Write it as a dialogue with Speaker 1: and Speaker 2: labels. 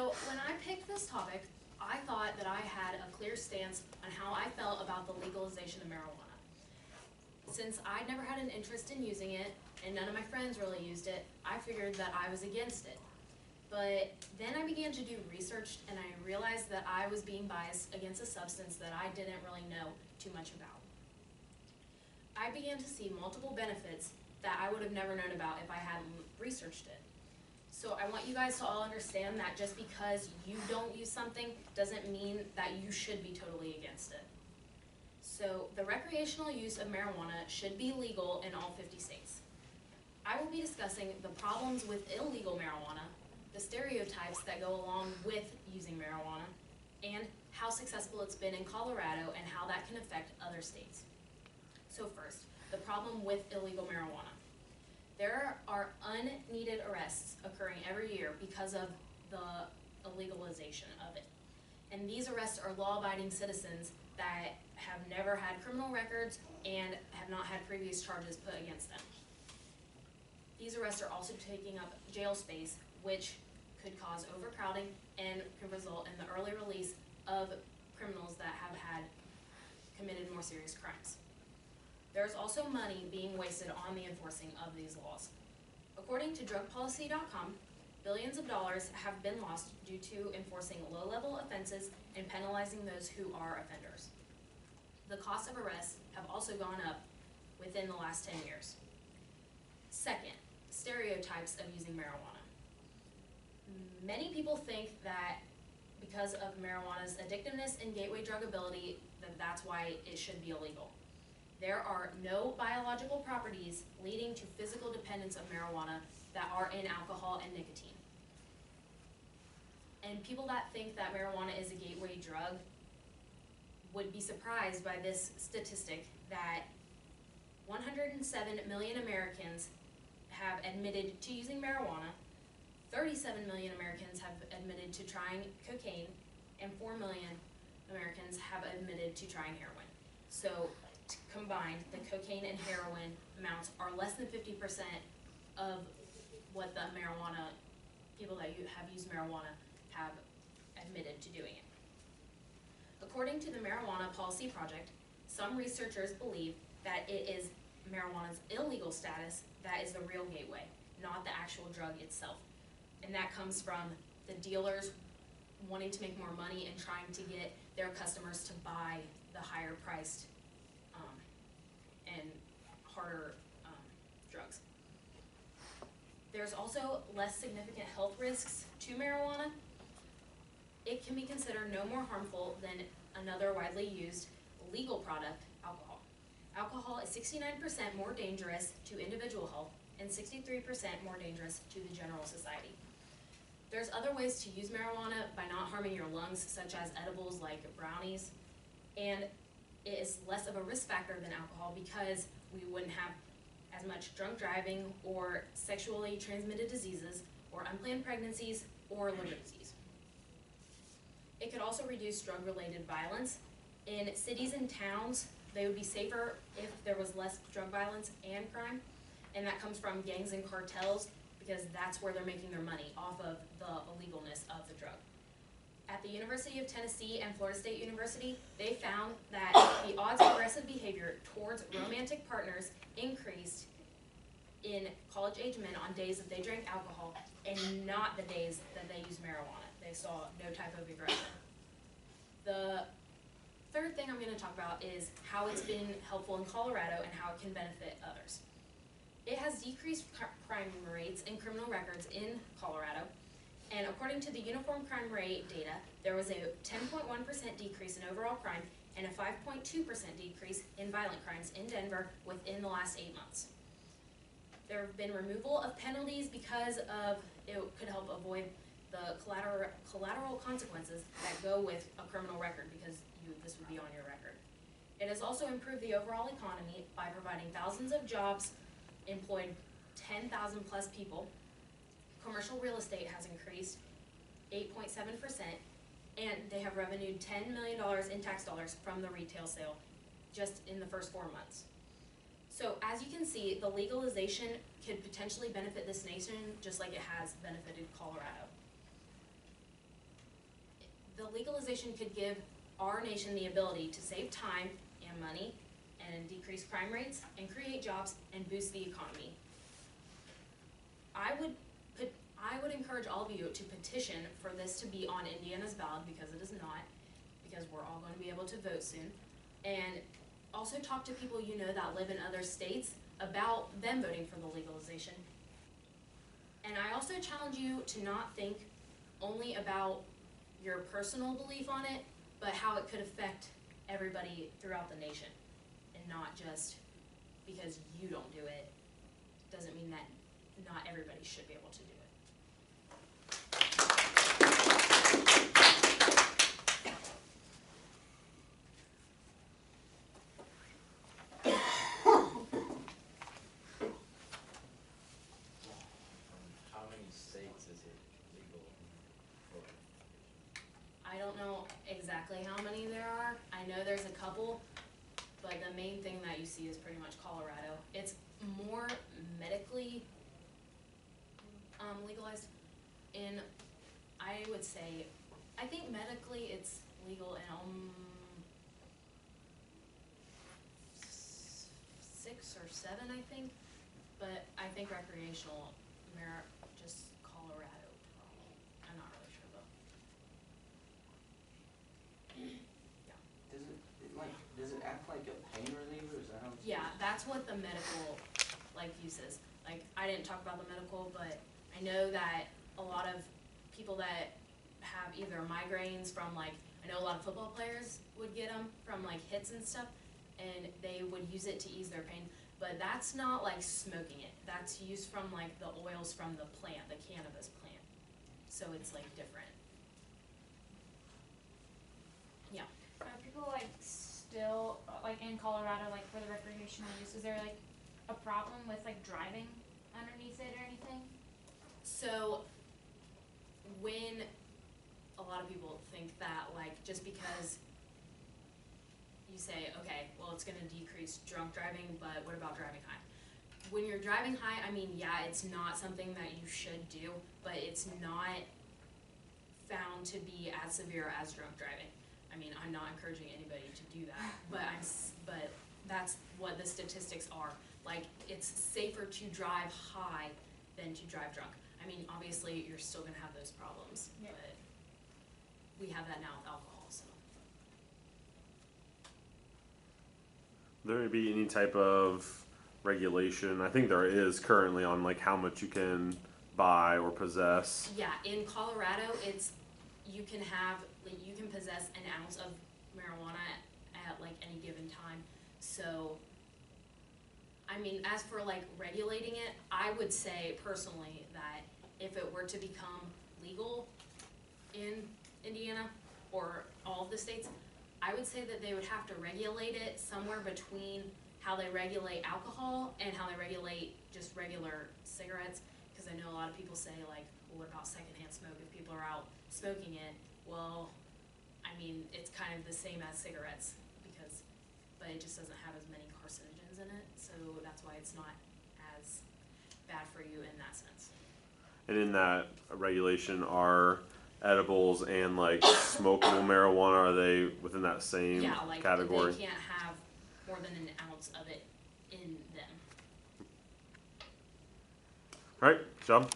Speaker 1: So when I picked this topic, I thought that I had a clear stance on how I felt about the legalization of marijuana. Since I'd never had an interest in using it, and none of my friends really used it, I figured that I was against it. But then I began to do research, and I realized that I was being biased against a substance that I didn't really know too much about. I began to see multiple benefits that I would have never known about if I hadn't researched it. So I want you guys to all understand that just because you don't use something doesn't mean that you should be totally against it. So the recreational use of marijuana should be legal in all 50 states. I will be discussing the problems with illegal marijuana, the stereotypes that go along with using marijuana, and how successful it's been in Colorado and how that can affect other states. So first, the problem with illegal marijuana. There are unneeded arrests occurring every year because of the illegalization of it. And these arrests are law-abiding citizens that have never had criminal records and have not had previous charges put against them. These arrests are also taking up jail space, which could cause overcrowding and could result in the early release of criminals that have had committed more serious crimes. There's also money being wasted on the enforcing of these laws. According to drugpolicy.com, billions of dollars have been lost due to enforcing low-level offenses and penalizing those who are offenders. The cost of arrests have also gone up within the last 10 years. Second, stereotypes of using marijuana. Many people think that because of marijuana's addictiveness and gateway drug ability, that's why it should be illegal. There are no biological properties leading to physical dependence of marijuana that are in alcohol and nicotine. And people that think that marijuana is a gateway drug would be surprised by this statistic that 107 million Americans have admitted to using marijuana, 37 million Americans have admitted to trying cocaine, and 4 million Americans have admitted to trying heroin. So combined, the cocaine and heroin amounts are less than 50% of what the marijuana, people that have used marijuana have admitted to doing it. According to the Marijuana Policy Project, some researchers believe that it is marijuana's illegal status that is the real gateway, not the actual drug itself. And that comes from the dealers wanting to make more money and trying to get their customers to buy the higher priced and harder drugs. There's also less significant health risks to marijuana. It can be considered no more harmful than another widely used legal product, alcohol. Alcohol is 69% more dangerous to individual health and 63% more dangerous to the general society. There's other ways to use marijuana by not harming your lungs, such as edibles like brownies, and it is less of a risk factor than alcohol because we wouldn't have as much drunk driving or sexually transmitted diseases or unplanned pregnancies or liver disease. It could also reduce drug-related violence. In cities and towns, they would be safer if there was less drug violence and crime, and that comes from gangs and cartels because that's where they're making their money, off of the illegalness of the drug. At the University of Tennessee and Florida State University, they found that the odds of aggressive behavior towards romantic partners increased in college-age men on days that they drank alcohol and not the days that they used marijuana. They saw no type of aggression. The third thing I'm going to talk about is how it's been helpful in Colorado and how it can benefit others. It has decreased crime rates and criminal records in Colorado. And according to the Uniform Crime Rate data, there was a 10.1% decrease in overall crime and a 5.2% decrease in violent crimes in Denver within the last 8 months. There have been removal of penalties because of it could help avoid the collateral consequences that go with a criminal record because this would be on your record. It has also improved the overall economy by providing thousands of jobs, employed 10,000 plus people. Commercial real estate has increased 8.7%, and they have revenued $10 million in tax dollars from the retail sale just in the first 4 months. So as you can see, the legalization could potentially benefit this nation just like it has benefited Colorado. the legalization could give our nation the ability to save time and money and decrease crime rates and create jobs and boost the economy. I would encourage all of you to petition for this to be on Indiana's ballot, because it is not, because we're all going to be able to vote soon. And also talk to people you know that live in other states about them voting for the legalization. And I also challenge you to not think only about your personal belief on it, but how it could affect everybody throughout the nation, and not just because you don't do it doesn't mean that not everybody should be able to do it.
Speaker 2: How many states is it legal for?
Speaker 1: I don't know exactly how many there are. I know there's a couple, but the main thing that you see is pretty much Colorado. It's more medically legalized in, I would say, I think medically it's legal in 6 or 7, I think, but I think recreational, just Colorado probably. I'm not really sure though.
Speaker 3: Does it act like a pain reliever? Is that how it's
Speaker 1: Yeah,
Speaker 3: used?
Speaker 1: that's what the medical use is. Like, I didn't talk about the medical, but I know that a lot of people that have either migraines from, like, I know a lot of football players would get them from like hits and stuff, and they would use it to ease their pain. But that's not like smoking it. That's used from like the oils from the plant, the cannabis plant. So it's like different. Yeah.
Speaker 4: Are people like still like in Colorado, like for the recreational use? Is there like a problem with like driving underneath it or anything?
Speaker 1: So when a lot of people think that, like, just because you say, okay, well, it's gonna decrease drunk driving, but what about driving high? When you're driving high, I mean, yeah, it's not something that you should do, but it's not found to be as severe as drunk driving. I mean, I'm not encouraging anybody to do that, but but that's what the statistics are. Like, it's safer to drive high than to drive drunk. I mean, obviously, you're still gonna have those problems,
Speaker 4: Yeah.
Speaker 1: but we have that now with alcohol, so.
Speaker 5: There be any type of regulation? I think there is currently on like how much you can buy or possess.
Speaker 1: Yeah, in Colorado, you can possess an ounce of marijuana at like any given time. So, I mean, as for like regulating it, I would say personally that if it were to become legal in Indiana or all of the states, I would say that they would have to regulate it somewhere between how they regulate alcohol and how they regulate just regular cigarettes. Because I know a lot of people say, like, well, what about secondhand smoke if people are out smoking it? Well, I mean, it's kind of the same as cigarettes, but it just doesn't have as many carcinogens in it, so that's why it's not as bad for you in that sense.
Speaker 5: And in that regulation, are edibles and like smokable marijuana, are they within that same
Speaker 1: Yeah, like,
Speaker 5: category?
Speaker 1: they can't have more than an ounce of it in them.
Speaker 5: All right, job.